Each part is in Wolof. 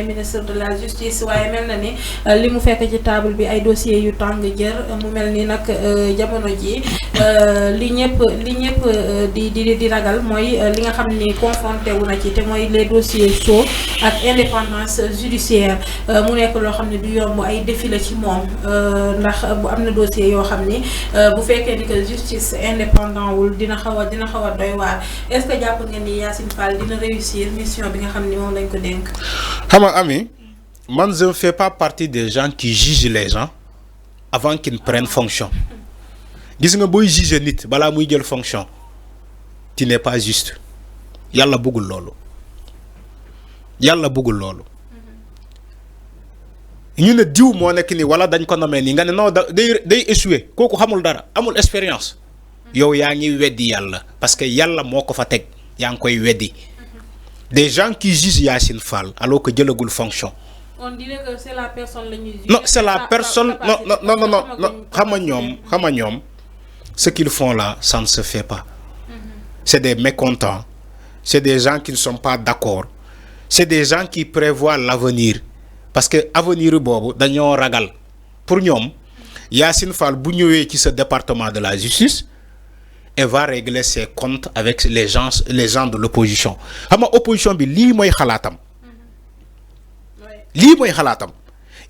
nommé ministre de la justice waaye mel na ni li mu fekk ci table bi ay dossiers yu tàng jër mu mel ni nag jamono ji li ñëpp di ragal mooy li nga xam ni confronté wu na ci te mooy les dossiers chauds ak indépendance judiciaire mu nekk loo xam ne du yomb ay défi la ci moom ndax bu am na dossier yoo xam ni bu fekkee ni que justice indépendant wul dina xaw a doy waar est-ce que jàpp ngeen ni Yacine Fall dina réussir mission bi nga xam ni moom lañ ko dénk. xam nga Ami man je ne fais pas partie des gens qui jugent les gens avant qu'ils prennent fonction gis nga booy juger nit balaa muy jël fonction tu n'es pas juste yàlla bëggul loolu ñu ne diw moo nekk nii wala dañ ko nomee nii nga ne non day échoué kooku xamul dara amul expérience yow yaa ngi weddi yàlla parce que yàlla moo ko fa teg yaa ngi koy weddi des gens qui jugent Yacine Fall alors que jëlagul fonction. On dirait que c'est la personne la ñuy juger. Non, c'est la personne. Non. Xam nga ñoom ce qu'ils font là, ça ne se fait pas. C'est des mécontents. C'est des gens qui ne sont pas d'accord. C'est des gens qui prévoient l'avenir. Parce que l'avenir boobu dañoo ragal. Pour ñoom, Yacine Fall bu ñëwee ci ce département de la justice, elle va régler ses comptes avec les gens de l'opposition. Xam nga opposition bi lii mooy xalaatam. lii mooy xalaatam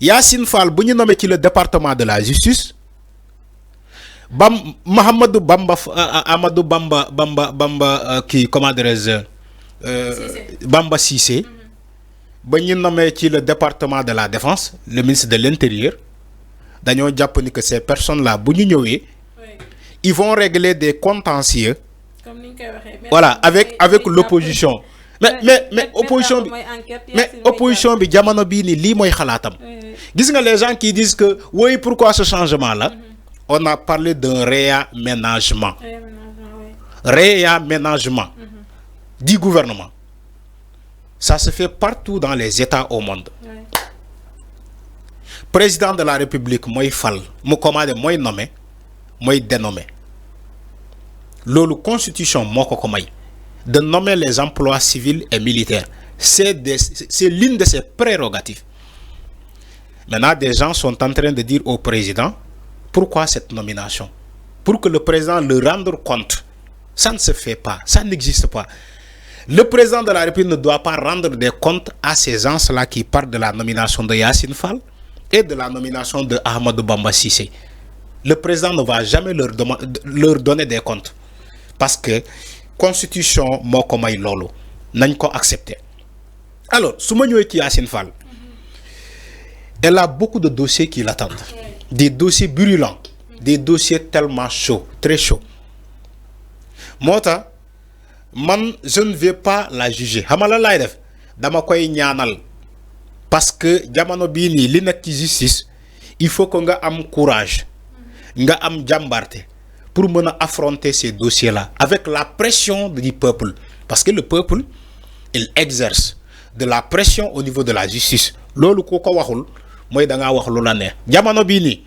Yacine Fall bu ñu nommé ci le département de la justice Amadou Bamba kii comment dirais-je Bamba Cissé ba ñu nommé ci le département de la défense le ministre de l'intérieur dañoo jàpp ni que ces personnes là bu ñu ñëwee ils vont régler des contentieux voilà avec l'opposition mais opposition bi jamono bii nii lii mooy xalaatam gis nga les gens qui disent que oui pourquoi ce changement là on a parlé d'un réaménagement du gouvernement ça se fait partout dans les États au monde président de la République mooy fal mu commandé mooy nommé mooy dénommé loolu constitution moo ko may de nommer les emplois civils et militaires. C'est l'une de ses prérogatives. Maintenant, des gens sont en train de dire au président, pourquoi cette nomination? Pour que le président le rende compte. Ça ne se fait pas, ça n'existe pas. Le président de la République ne doit pas rendre des comptes à ces gens-là qui parlent de la nomination de Yacine Fall et de la nomination de Amadou Bamba Cissé. Le président ne va jamais leur donner des comptes. Parce que constitution moo ko may loolu nañ ko accepter alors su ma ñëwee ci Yacine Fall elle a beaucoup de dossiers qui l'attendent des dossiers brûlants des dossiers tellement chauds très chauds moo tax man je ne vais pas la juger xam nga lan laay def dama koy ñaanal parce que jamono bii nii li nekk ci justice il faut que nga am courage nga am jàmbarte pour mener affronter ces dossiers-là avec la pression du peuple. Parce que le peuple, il exerce de la pression au niveau de la justice. Lolu ko ko waxul moy da nga wax lu la neex. Jamono bi ni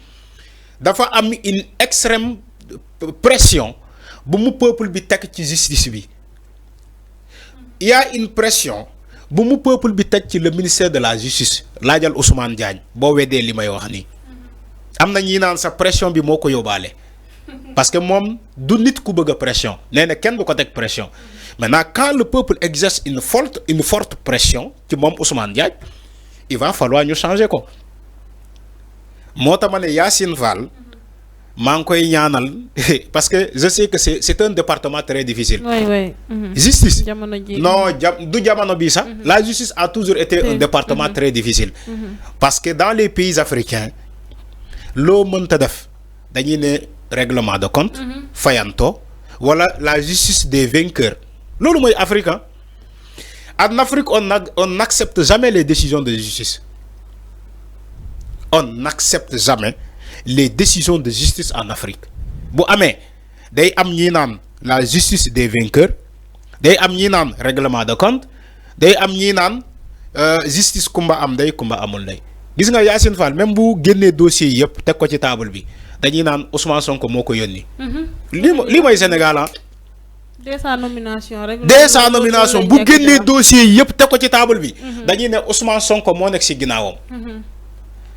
dafa am une extrême pression bu mu peuple bi tek ci justice bi. Il y a une pression bu mu peuple bi tek ci le ministère de la justice. Laajal Ousmane Diagne bo wédé limay wax ni. Amna ñi naan sa pression bi moko yobale. Parce que moom du nit ku bëgg pression nee na kenn du ko teg pression maintenant quand le peuple exerce une forte pression ci moom Ousmane Diagne il va falloir ñu changer ko moo tax ma ne Yacine Fall maa ngi koy ñaanal parce que je sais que c'est un département très difficile. Oui. Justice non du jamono bi sax la justice a toujours été un département très difficile. Parce que dans les pays africains loo mënta def dañuy ne règlement de compte fayanto wala la justice des vainqueurs loolu mooy africain en Afrique on n'accepte jamais les décisions de justice on n'accepte jamais les décisions de justice en Afrique bu amee day am ñi naan la justice des vainqueurs day am ñi naan règlement de compte day am ñi naan justice kumba am day kumba amul day gis nga Yacine Fall même bu génnee dossier yëpp teg ko ci table bi dañuy naan Ousmane Sonko moo ko yónni. lii mooy Sénégal ah. dès sa nomination rek. dès sa nomination bu génnee dossier yëpp teg ko ci table bi. dañuy ne Ousmane Sonko moo nekk ci ginnaawam.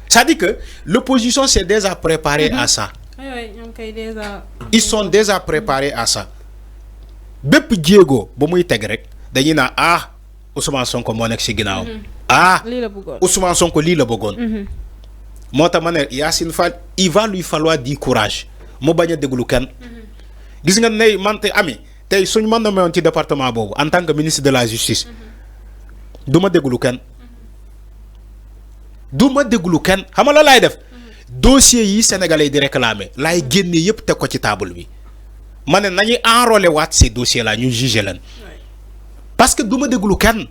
c'est-à-dire que l'opposition s'est déjà préparée à ça. Ils sont déjà préparés à ça. bépp jéego ba muy teg rek dañuy naa ah Ousmane Sonko moo nekk ci ginnaawam. ah Ousmane Sonko lii la bëggoon. moo tax ma ne Yacine Fall il va lui falloir du courage mu bañ a déglu kenn. gis nga ne man te ami tey suñ mën na mayoon ci département boobu en tant que ministre de la justice du ma déglu kenn. du ma déglu kenn xam nga la laay def. dossier yi sénégalais di réclamer laay génne yëpp teg ko ci table bi ma ne nañu enrôler waat ces dossiers là ñu juger leen parce que du ma déglu kenn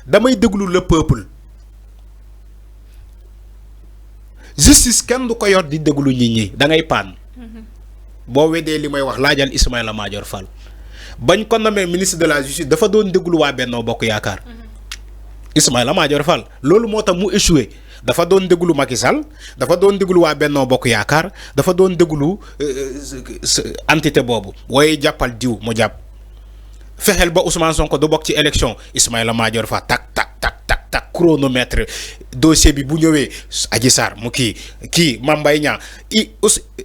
damay déglu le peuple justice kenn du ko yor di déglu nit ñi da ngay paan boo weddee li may wax laajal Ismaïla Madior Fall bañ ko nommé ministre de la justice dafa doon déglu waa Benno Bokk Yaakaar Ismaïla Madior Fall loolu moo tax mu échoué. dafa doon déglu Macky Sall dafa doon déglu waa Benno Bokk Yaakaar dafa doon déglu entité boobu waaye jàppal diw mu jàpp fexeel ba Ousmane Sonko du bokk ci élection Ismaïla Madior Fall tak chronomètre dossier bi bu ñëwee Adji Sarr mu kii Mame Mbaye Niang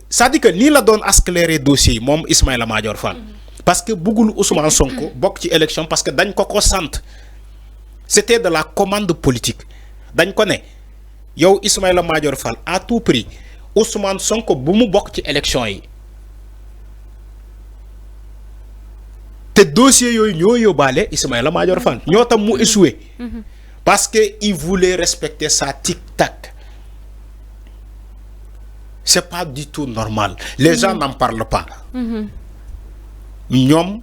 c'est-à-dire que nii la doon accélérer dossier yi moom Ismaïla Madior Fall parce que bëggul Ousmane Sonko bokk ci élection parce que dañ ko sant c'était de la commande politique dañ ko ne yow Ismaïla Madior Fall à tout prix Ousmane Sonko bu mu bokk ci élection yi te dossier yooyu ñoo yóbbaale Ismaïla Madior Fall ñoo tam mu échoué parce que il voulait respecter sa tic-tac. C'est pas du tout normal les gens n'en parlent pas ñoom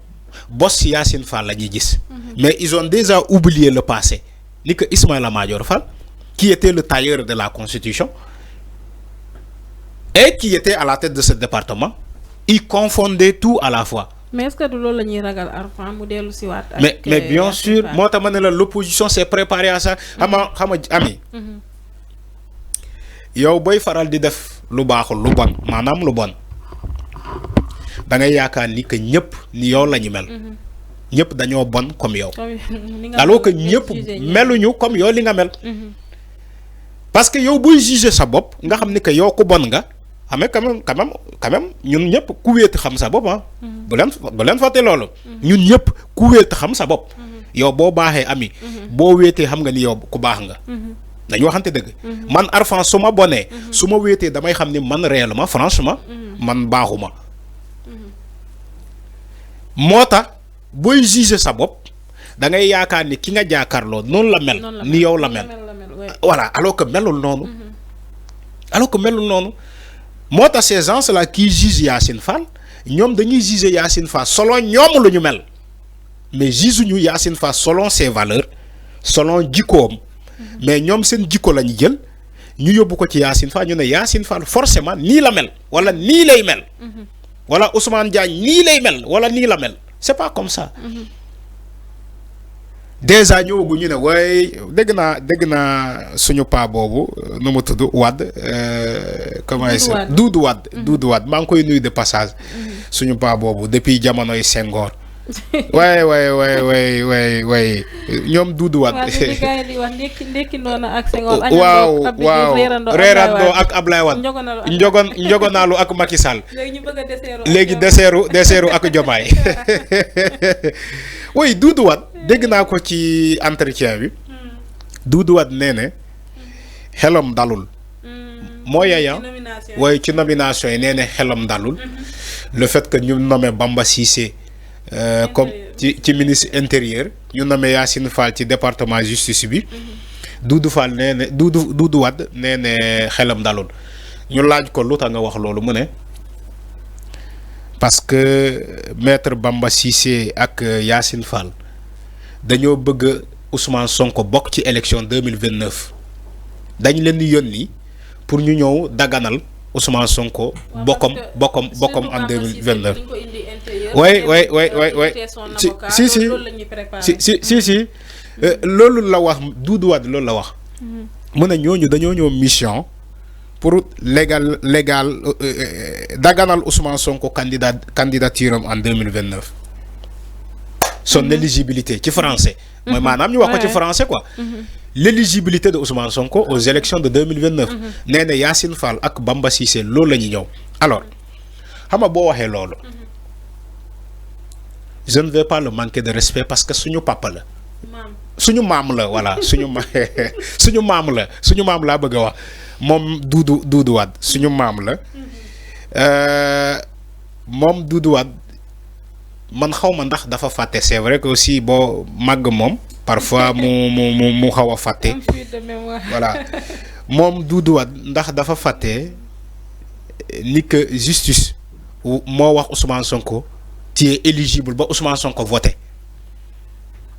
boss Yacine Fall la ñuy gis mais ils ont déjà oublié le passé ni que Ismaïla Madior Fall qui était le tailleur de la Constitution et qui était à la tête de ce département, il confondait tout à la fois. Mais est-ce que de l'eau la ragal Arfan mu dellu si waat mais bien sûr moo tax ma ne la l'opposition s'est préparée à ça xama ami yow booy faral di def lu baaxul lu bon maanaam lu bon da ngay yaakaar ni que ñëpp ni yow la ñu mel ñëpp dañoo bon comme yow alors que ñëpp meluñu comme yow li nga mel parce que yow booy juger sa bopp nga xam ni que yow ku bon nga xamee quand même ñun ñëpp ku wéet xam sa bopp ah. bu leen fàtte loolu. ñun ñëpp ku wéet xam sa bopp. yow boo baaxee ami. boo wéetee xam nga ni yow ku baax nga. dañu waxante dëgg. man Arfan su ma bonee. su ma wéetee damay xam ni man réellement franchement. man baaxuma. moo tax booy juger sa bopp da ngay yaakaar ni ki nga jàkkaarloo noonu la mel. ni yow la mel. voilà alors que melul noonu. moo tax ces gens là qui jugent Yacine Fall ñoom dañuy juger Yacine Fall selon ñoom lu ñu mel mais juge ñu Yacine Fall selon ses valeurs selon jikkoom mais ñoom seen jikko la ñu jël ñu yóbbu ko ci Yacine Fall ñu ne Yacine Fall forcément nii la mel wala nii lay mel wala Ousmane Diagne nii lay mel wala nii la mel c'est pas comme ça. déjà ñëwagu ñu ne waaye dégg naa suñu paa boobu nu mu tudd Wade comment est-ce Doudou Wade maa ngi koy nuyu de passage suñu paa boobu depuis jamonoy Senghor waaye ñoom Doudou Wade waaw reerandoo ak Ablaye Wade njogonaalu ak Macky Sall léegi deseeru ak Diomaye oui Doudou Wade dégg naa ko ci entretien bi Doudou Wade nee na xelam dalul moo yaya waaye ci nomination yi nee na xelam dalul le fait que ñu nommé Bamba Cissé comme ci ministre intérieur ñu nommé Yacine Fall ci département justice bi Doudou Fall nee na Doudou Wade nee na xelam dalul ñu laaj ko lu tax nga wax loolu mu ne parce que maître Bamba Cissé ak Yacine Fall dañoo bëgg Ousmane Sonko bokk ci élection 2029 dañ leen di yónni pour ñu ñëw daganal Ousmane Sonko bokkom en 2029 way si loolu la wax Doudou Wade loolu la wax mu ne ñooñu dañoo ñëw mission pour légal daganal Ousmane Sonko candidature am en 2029 son éligibilité ci français. mooy maanaam ñu wax ko ci français quoi. L'éligibilité de Ousmane Sonko aux élections de 2029. nee na Yacine Fall ak Bamba Cissé loolu la ñuy ñëw. alors xam nga boo waxee loolu. je ne vais pas le manquer de respect parce que suñu papa la. suñu maam la voilà suñu maam la suñu maam laa bëgg a wax moom Doudou Wade suñu maam la. moom Doudou Wade man xaw ma ndax dafa fàtte c'est vrai que aussi boo màgg moom parfois mu xaw a fàtte. voilà moom Doudou Wade ndax dafa fàtte ni que justice moo wax Ousmane Sonko tu es éligible ba Ousmane Sonko voté.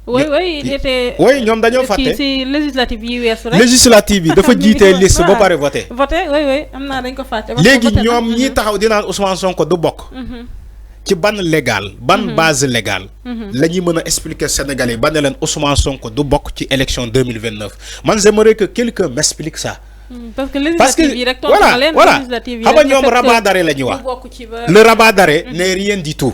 oui il était. oui ñoom dañoo fàtte ci législative yi weesu rek. législative yi dafa jiitee liste ba pare voté. oui am naa dañ ko fàtte. léegi ñoom ñi taxaw di naan Ousmane Sonko du bokk. ci ban légal ban base légale. la ñuy mën a expliquer Sénégalais ba ne leen Ousmane Sonko du bokk ci élection 2029 man j'aimerais que quelqu'un m'explique ça. parce que législative yi rek voilà xam nga ñoom rabat d'arrêt la ñuy wax. le rabat d'arrêt n'est rien du tout.